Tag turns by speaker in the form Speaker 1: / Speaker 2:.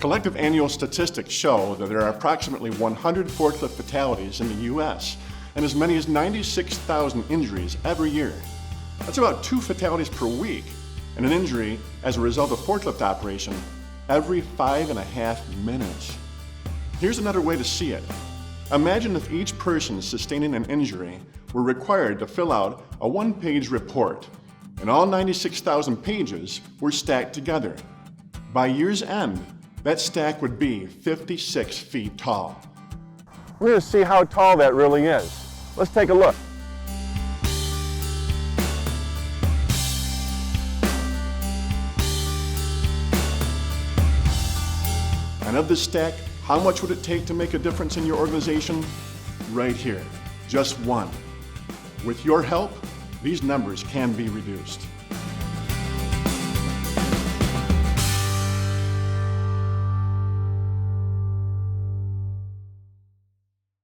Speaker 1: Collective annual statistics show that there are approximately 100 forklift fatalities in the U.S. and as many as 96,000 injuries every year. That's about 2 fatalities per week, and an injury as a result of forklift operation every 5.5 minutes. Here's another way to see it. Imagine if each person sustaining an injury were required to fill out a 1-page report, and all 96,000 pages were stacked together. By year's end, that stack would be 56 feet tall.
Speaker 2: We're going to see how tall that really is. Let's take a look.
Speaker 1: And of this stack, how much would it take to make a difference in your organization? Right here, just 1. With your help, these numbers can be reduced.